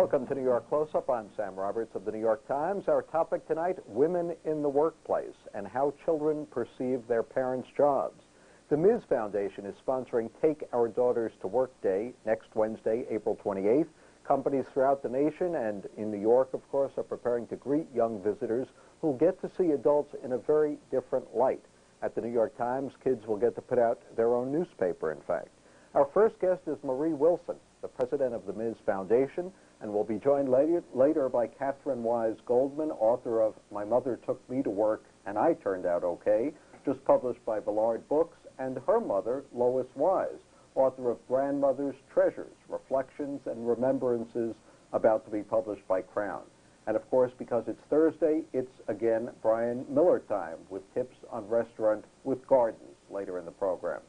Welcome to New York Close-Up. I'm Sam Roberts of the New York Times. Our topic tonight, women in the workplace and how children perceive their parents' jobs. The Ms. Foundation is sponsoring Take Our Daughters to Work Day next Wednesday, April 28th. Companies throughout the nation and in New York, of course, are preparing to greet young visitors who'll get to see adults in a very different light. At the New York Times, kids will get to put out their own newspaper, in fact. Our first guest is Marie Wilson, the president of the Ms. Foundation, and we'll be joined later by Katherine Wise Goldman, author of My Mother Took Me to Work and I Turned Out Okay, just published by Ballard Books, and her mother, Lois Wise, author of Grandmother's Treasures, Reflections and Remembrances, about to be published by Crown. And of course, because it's Thursday, it's again Brian Miller time with tips on restaurant with gardens later in the program.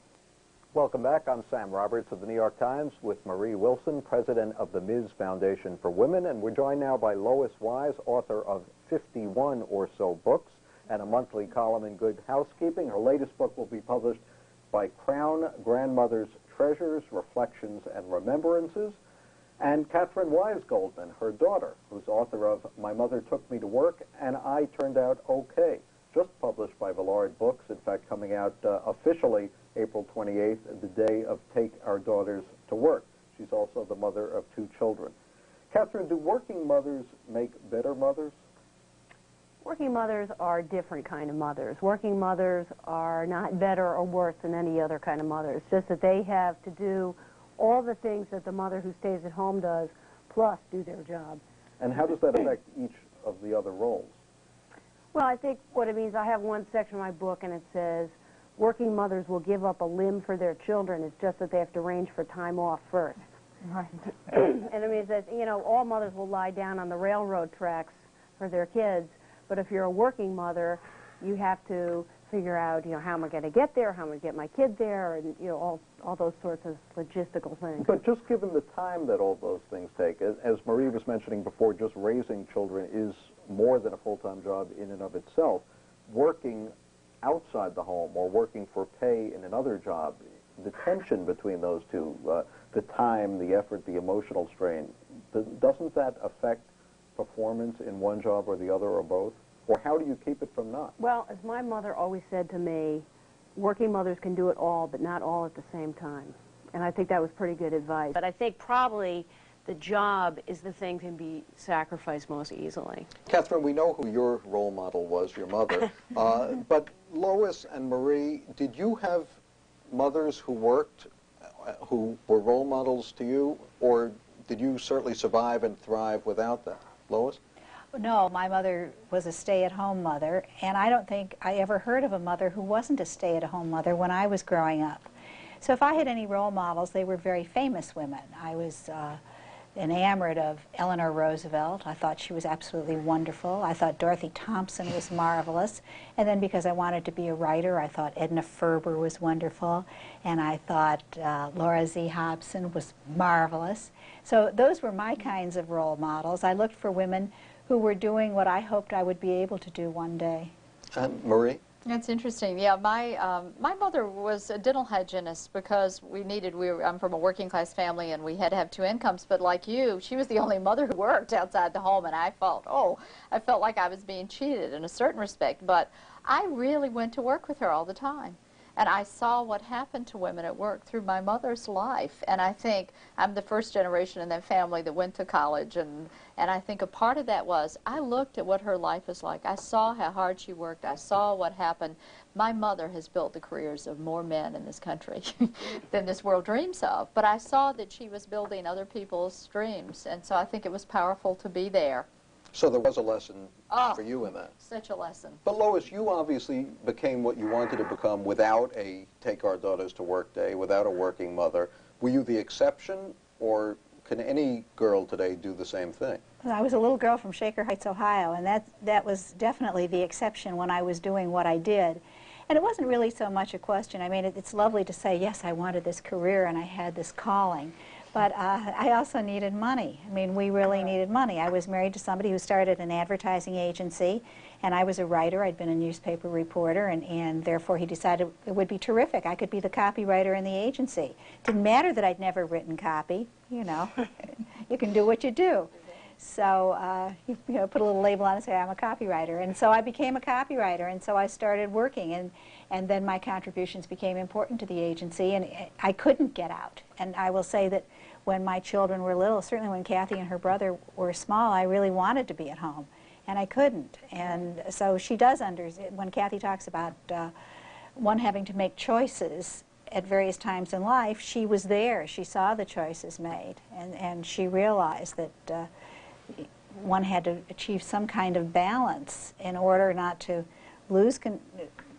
Welcome back. I'm Sam Roberts of the New York Times with Marie Wilson, president of the Ms. Foundation for Women, and we're joined now by Lois Wise, author of 51 or so books and a monthly column in Good Housekeeping. Her latest book will be published by Crown, Grandmother's Treasures, Reflections and Remembrances, and Katherine Wise Goldman, her daughter, who's author of My Mother Took Me to Work and I Turned Out Okay, just published by Ballard Books, in fact coming out officially April 28th, the day of Take Our Daughters to Work. She's also the mother of 2 children. Katherine, do working mothers make better mothers? Working mothers are different kind of mothers. Working mothers are not better or worse than any other kind of mother. It's just that they have to do all the things that the mother who stays at home does, plus do their job. And how does that affect each of the other roles? Well, I think what it means, I have one section of my book and it says, working mothers will give up a limb for their children. It's just that they have to arrange for time off first. Right. And it means that, you know, all mothers will lie down on the railroad tracks for their kids, but if you're a working mother, you have to figure out, you know, how am I going to get there, how am I going to get my kid there, and, you know, all those sorts of logistical things. But just given the time that all those things take, as Marie was mentioning before, just raising children is more than a full-time job in and of itself. Working outside the home or working for pay in another job, the tension between those two, the time, the effort, the emotional strain, doesn't that affect performance in one job or the other or both? Or how do you keep it from not? Well, as my mother always said to me, working mothers can do it all, but not all at the same time. And I think that was pretty good advice. But I think probably the job is the thing that can be sacrificed most easily. Katherine, we know who your role model was, your mother. But Lois and Marie, did you have mothers who worked, who were role models to you, or did you certainly survive and thrive without that? Lois? No, my mother was a stay-at-home mother, and I don't think I ever heard of a mother who wasn't a stay-at-home mother when I was growing up. So if I had any role models, they were very famous women. I was enamored of Eleanor Roosevelt. I thought she was absolutely wonderful. I thought Dorothy Thompson was marvelous. And then because I wanted to be a writer, I thought Edna Ferber was wonderful. And I thought Laura Z. Hobson was marvelous. So those were my kinds of role models. I looked for women who were doing what I hoped I would be able to do one day. And Marie? That's interesting. Yeah, my mother was a dental hygienist because I'm from a working class family and we had to have 2 incomes, but like you, she was the only mother who worked outside the home, and I felt like I was being cheated in a certain respect, but I really went to work with her all the time. And I saw what happened to women at work through my mother's life. And I think I'm the first generation in that family that went to college. And I think a part of that was I looked at what her life was like. I saw how hard she worked. I saw what happened. My mother has built the careers of more men in this country than this world dreams of. But I saw that she was building other people's dreams. And so I think it was powerful to be there. So there was a lesson for you in that. Such a lesson. But Lois, you obviously became what you wanted to become without a Take Our Daughters to Work Day, without a working mother. Were you the exception, or can any girl today do the same thing? Well, I was a little girl from Shaker Heights, Ohio, and that was definitely the exception when I was doing what I did. And it wasn't really so much a question. I mean, it's lovely to say, yes, I wanted this career and I had this calling. But I also needed money. I mean, we really needed money. I was married to somebody who started an advertising agency, and I was a writer. I'd been a newspaper reporter, and therefore he decided it would be terrific. I could be the copywriter in the agency. Didn't matter that I'd never written copy, you know. You can do what you do. So, you know, put a little label on it and say, I'm a copywriter. And so I became a copywriter, and so I started working, and then my contributions became important to the agency, and I couldn't get out. And I will say that when my children were little, certainly when Kathy and her brother were small, I really wanted to be at home, and I couldn't. And so she does understand, when Kathy talks about one having to make choices at various times in life, she was there. She saw the choices made, and she realized that one had to achieve some kind of balance in order not to lose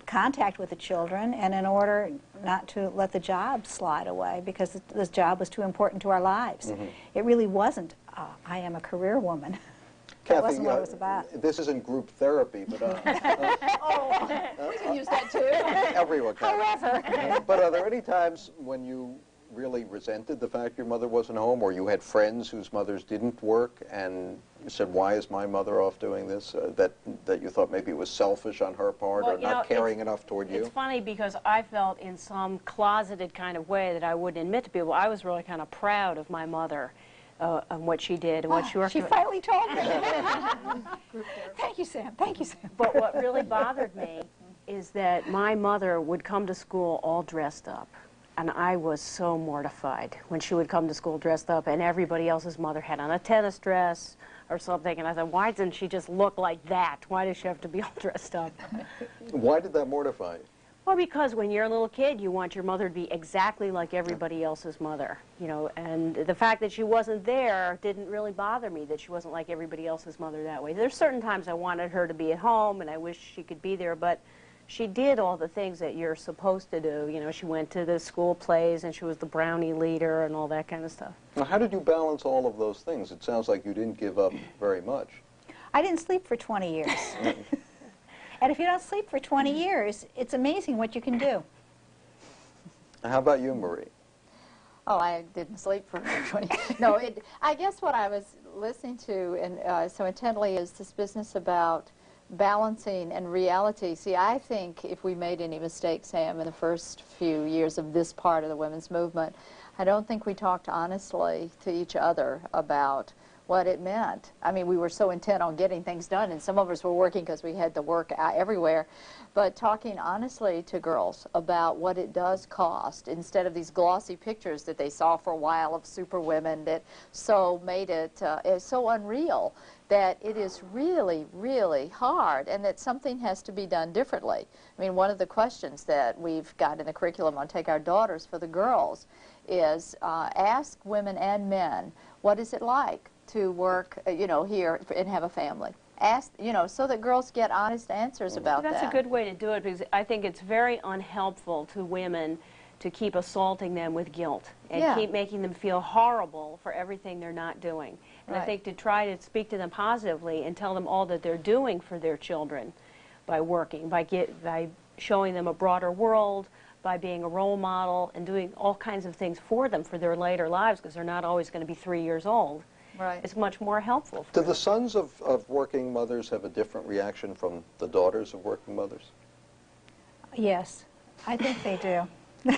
contact with the children, and in order not to let the job slide away, because this job was too important to our lives. Mm-hmm. It really wasn't, I am a career woman. Kathy, That wasn't what it was about. This isn't group therapy, but You can use that too. everyone can. However. But are there any times when you really resented the fact your mother wasn't home, or you had friends whose mothers didn't work, and you said, why is my mother off doing this? That you thought maybe it was selfish on her part, Well, or not caring enough toward you? It's funny because I felt in some closeted kind of way that I wouldn't admit to people. I was really kind of proud of my mother and what she did and what she worked She with. finally told me. Thank you, Sam. Thank you, Sam. But what really bothered me is that my mother would come to school all dressed up. And I was so mortified when she would come to school dressed up and everybody else's mother had on a tennis dress or something. And I thought, why didn't she just look like that? Why does she have to be all dressed up? Why did that mortify you? Well, because when you're a little kid, you want your mother to be exactly like everybody else's mother, you know, and the fact that she wasn't there didn't really bother me, that she wasn't like everybody else's mother that way. There's certain times I wanted her to be at home and I wish she could be there, but she did all the things that you're supposed to do. You know, she went to the school plays and she was the brownie leader and all that kind of stuff. Now, how did you balance all of those things? It sounds like you didn't give up very much. I didn't sleep for 20 years. And if you don't sleep for 20 years, it's amazing what you can do. How about you, Marie? Oh, I didn't sleep for 20. No, I guess what I was listening to and so intently is this business about balancing and reality. See, I think if we made any mistakes, Sam, in the first few years of this part of the women's movement, I don't think we talked honestly to each other about what it meant. I mean, we were so intent on getting things done, and some of us were working because we had to work everywhere, but talking honestly to girls about what it does cost, instead of these glossy pictures that they saw for a while of super women that so made it so unreal, that it is really, really hard, and that something has to be done differently. I mean, one of the questions that we've got in the curriculum on Take Our Daughters for the girls is ask women and men, what is it like to work, you know, here and have a family? Ask, you know, so that girls get honest answers about that. That's a good way to do it, because I think it's very unhelpful to women to keep assaulting them with guilt and keep making them feel horrible for everything they're not doing. And I think to try to speak to them positively and tell them all that they're doing for their children by working, by showing them a broader world, by being a role model and doing all kinds of things for them for their later lives, because they're not always going to be 3 years old. Right. It's much more helpful. Do the sons of working mothers have a different reaction from the daughters of working mothers? Yes, I think they do.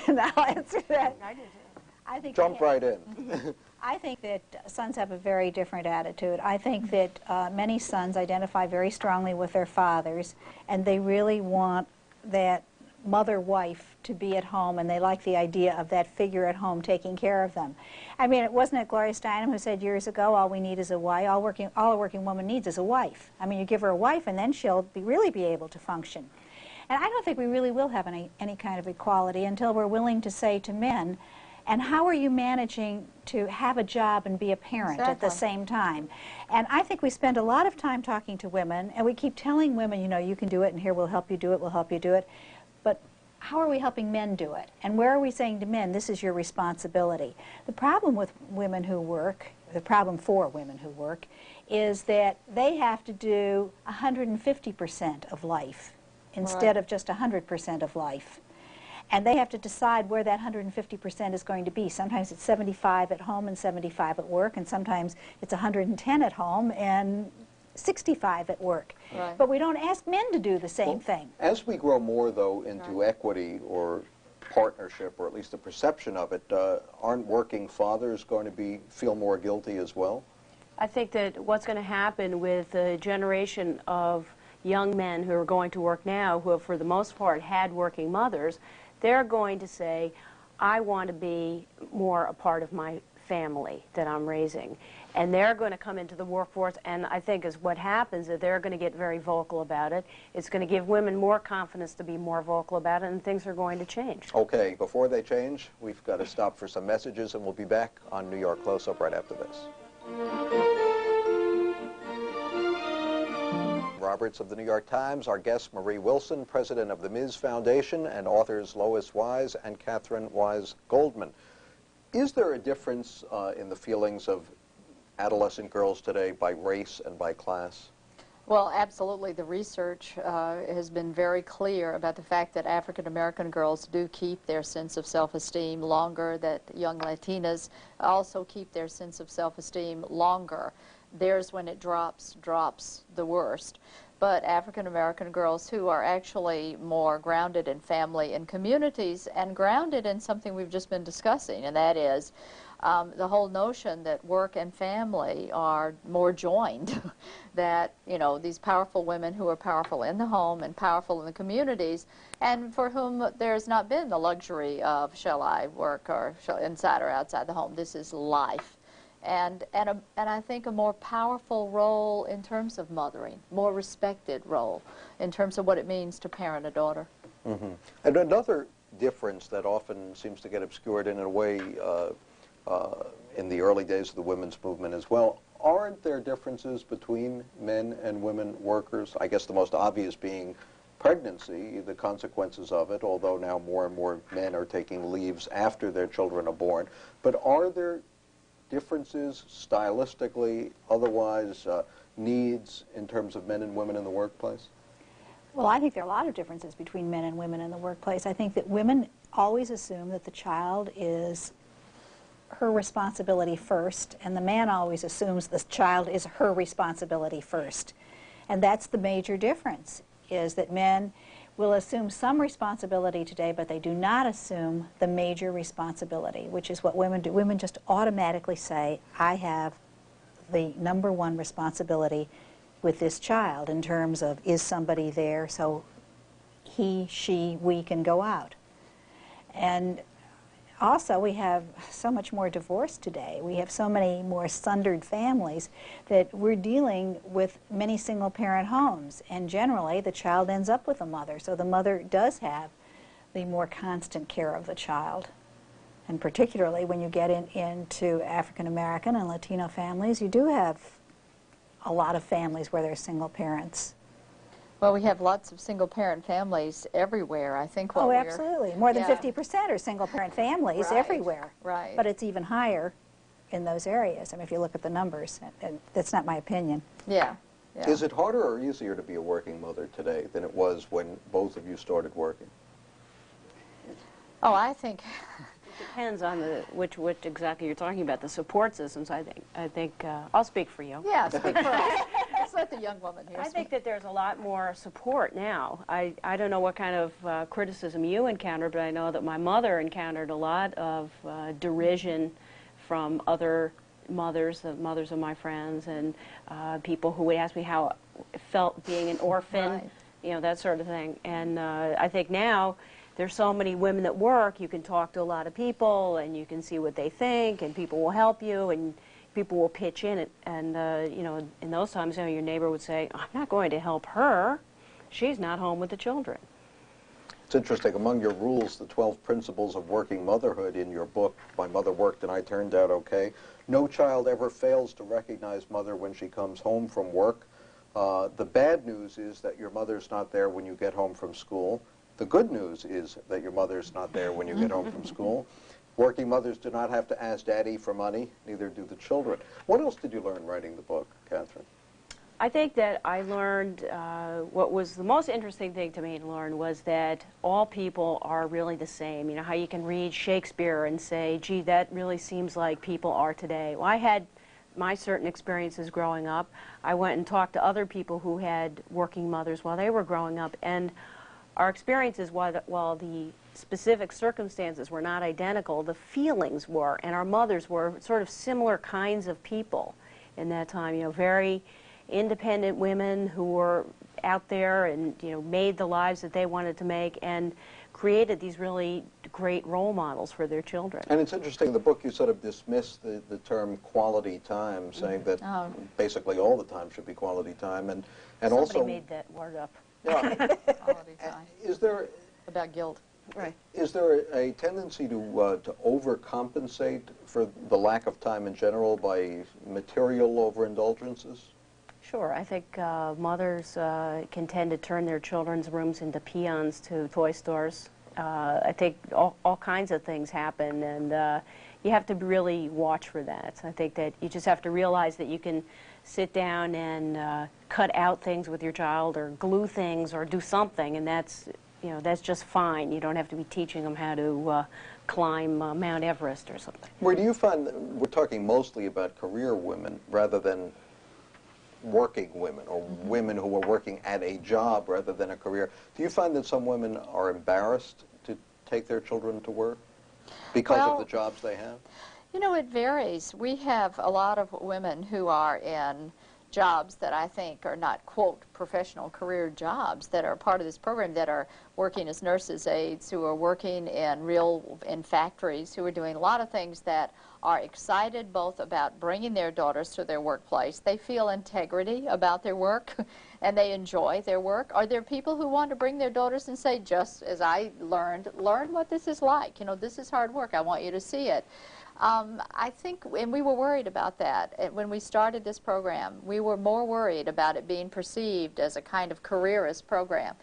And I'll answer that. I do too. I think Jump right in. I think that sons have a very different attitude. I think that many sons identify very strongly with their fathers, and they really want that mother-wife to be at home, and they like the idea of that figure at home taking care of them. I mean, wasn't it Gloria Steinem who said years ago, all we need is a wife, all a working woman needs is a wife. I mean, you give her a wife, and then she'll really be able to function. And I don't think we really will have any kind of equality until we're willing to say to men, and how are you managing to have a job and be a parent at the same time? And I think we spend a lot of time talking to women, and we keep telling women, you know, you can do it, and here we'll help you do it, we'll help you do it. But how are we helping men do it? And where are we saying to men, this is your responsibility? The problem with women who work, the problem for women who work, is that they have to do 150% of life instead of just 100% of life. And they have to decide where that 150% is going to be. Sometimes it's 75 at home and 75 at work, and sometimes it's 110 at home and 65 at work. Right. But we don't ask men to do the same thing. As we grow more, though, into equity or partnership, or at least the perception of it, aren't working fathers going to feel more guilty as well? I think that what's going to happen with the generation of young men who are going to work now, who have for the most part had working mothers, they're going to say, I want to be more a part of my family that I'm raising. And they're going to come into the workforce, and I think is what happens is they're going to get very vocal about it. It's going to give women more confidence to be more vocal about it, and things are going to change. Okay, before they change, we've got to stop for some messages, and we'll be back on New York Close-Up right after this. Roberts of the New York Times, our guest Marie Wilson, president of the Ms. Foundation, and authors Lois Wise and Catherine Wise Goldman. Is there a difference in the feelings of adolescent girls today by race and by class? Well, absolutely. The research has been very clear about the fact that African American girls do keep their sense of self-esteem longer, that young Latinas also keep their sense of self-esteem longer. Theirs, when it drops the worst. But African American girls who are actually more grounded in family and communities and grounded in something we've just been discussing, and that is the whole notion that work and family are more joined, that, you know, these powerful women who are powerful in the home and powerful in the communities, and for whom there's not been the luxury of shall I work or inside or outside the home. This is life. And I think a more powerful role in terms of mothering, more respected role in terms of what it means to parent a daughter. Mm-hmm. And another difference that often seems to get obscured in a way in the early days of the women's movement as well, aren't there differences between men and women workers? I guess the most obvious being pregnancy, the consequences of it, although now more and more men are taking leaves after their children are born. But are there differences stylistically, otherwise, needs in terms of men and women in the workplace? Well, I think there are a lot of differences between men and women in the workplace. I think that women always assume that the child is her responsibility first, and the man always assumes the child is her responsibility first. And that's the major difference, is that men will assume some responsibility today, but they do not assume the major responsibility, which is what women do. Women just automatically say, I have the #1 responsibility with this child in terms of, is somebody there so he, she, we can go out. And also, we have so much more divorce today. We have so many more sundered families that we're dealing with many single-parent homes. And generally, the child ends up with a mother. So the mother does have the more constant care of the child. And particularly when you get into African-American and Latino families, you do have a lot of families where there's single parents. Well, we have lots of single-parent families everywhere. I think what absolutely. More than 50% are single-parent families everywhere. Right. But it's even higher in those areas. I mean, if you look at the numbers, and that's not my opinion. Yeah. Is it harder or easier to be a working mother today than it was when both of you started working? Oh, I think it depends on which exactly you're talking about, the support systems. I think I'll speak for you. Yeah, speak for us. Let's let the young woman here I speak. think that there's a lot more support now. I don't know what kind of criticism you encountered, but I know that my mother encountered a lot of derision from other mothers, the mothers of my friends, and people who would ask me how it felt being an orphan, you know, that sort of thing. And I think now there's so many women that work, you can talk to a lot of people, and you can see what they think, and people will help you, and people will pitch in. And you know, in those times, you know, your neighbor would say, I'm not going to help her. She's not home with the children. It's interesting. Among your rules, the 12 principles of working motherhood in your book, My Mother Worked and I Turned Out Okay, no child ever fails to recognize mother when she comes home from work. The bad news is that your mother's not there when you get home from school. The good news is that your mother's not there when you get home from school. Working mothers do not have to ask daddy for money, neither do the children. What else did you learn writing the book, Catherine? I think that I learned, what was the most interesting thing to me to learn was that all people are really the same. You know, how you can read Shakespeare and say, gee, that really seems like people are today. Well, I had my certain experiences growing up. I went and talked to other people who had working mothers while they were growing up, and our experiences, while the specific circumstances were not identical, the feelings were, and our mothers were sort of similar kinds of people. in that time. You know, very independent women who were out there and, you know, made the lives that they wanted to make and created these really great role models for their children. And it's interesting, in the book you sort of dismissed the term quality time, saying that basically all the time should be quality time, and Somebody also made that word up. yeah, Quality time. is there About guilt. Right. is there a tendency to overcompensate for the lack of time in general by material overindulgences? Sure. I think mothers can tend to turn their children's rooms into peons to toy stores. I think all kinds of things happen, and you have to really watch for that. I think that you just have to realize that you can sit down and cut out things with your child or glue things or do something, and that's, you know, that's just fine. You don't have to be teaching them how to climb Mount Everest or something. Where do you find that we're talking mostly about career women rather than working women, or women who are working at a job rather than a career? Do you find that some women are embarrassed to take their children to work because of the jobs they have? You know, it varies. We have a lot of women who are in jobs that I think are not, quote, professional career jobs, that are part of this program, that are working as nurses' aides, who are working in factories, who are doing a lot of things that are excited both about bringing their daughters to their workplace. They feel integrity about their work and they enjoy their work. Are there people who want to bring their daughters and say, just as I learn what this is like? You know, this is hard work. I want you to see it. I think, and we were worried about that. When we started this program, we were more worried about it being perceived as a kind of careerist program.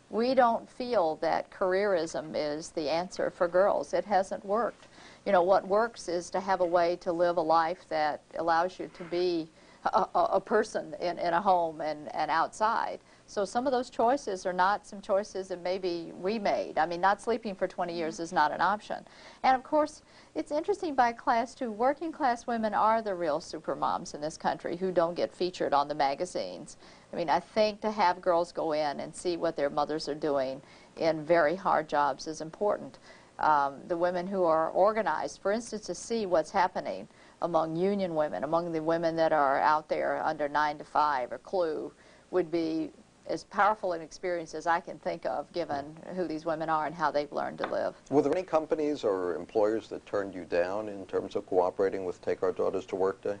We don't feel that careerism is the answer for girls. It hasn't worked. You know, what works is to have a way to live a life that allows you to be a person in a home and outside. So some of those choices are not some choices that maybe we made. I mean, not sleeping for 20 years is not an option. And of course, it's interesting by class too. Working class women are the real supermoms in this country who don't get featured on the magazines. I mean, I think to have girls go in and see what their mothers are doing in very hard jobs is important. The women who are organized, for instance, to see what's happening among union women, among the women that are out there under 9 to 5 or CLUE, would be as powerful an experience as I can think of, given who these women are and how they've learned to live. Were there any companies or employers that turned you down in terms of cooperating with Take Our Daughters to Work Day?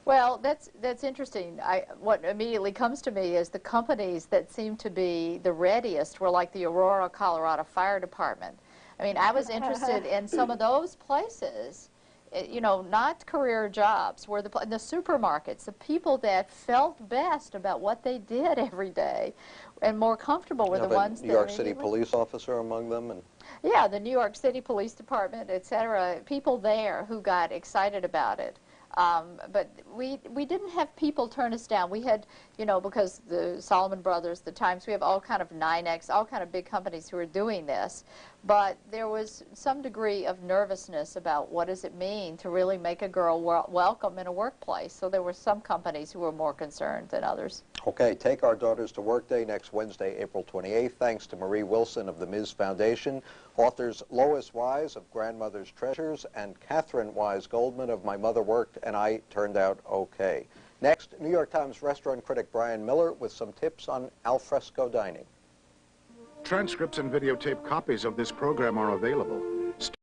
Well, that's interesting. What immediately comes to me is the companies that seem to be the readiest were like the Aurora, Colorado Fire Department. I mean, I was interested in some of those places, you know, not career jobs, where the supermarkets, the people that felt best about what they did every day and more comfortable were the ones that New York City police officer among them? And yeah, the New York City Police Department, etc. People there who got excited about it. But we didn't have people turn us down. We had, you know, because the Salomon Brothers, the Times, we have all kind of 9X, all kind of big companies who are doing this. But there was some degree of nervousness about what does it mean to really make a girl welcome in a workplace. So there were some companies who were more concerned than others. Okay, Take Our Daughters to Work Day next Wednesday, April 28th. Thanks to Marie Wilson of the Ms. Foundation, authors Lois Wise of Grandmother's Treasures and Catherine Wise Goldman of My Mother Worked and I Turned Out Okay. Next, New York Times restaurant critic Brian Miller with some tips on alfresco dining. Transcripts and videotape copies of this program are available.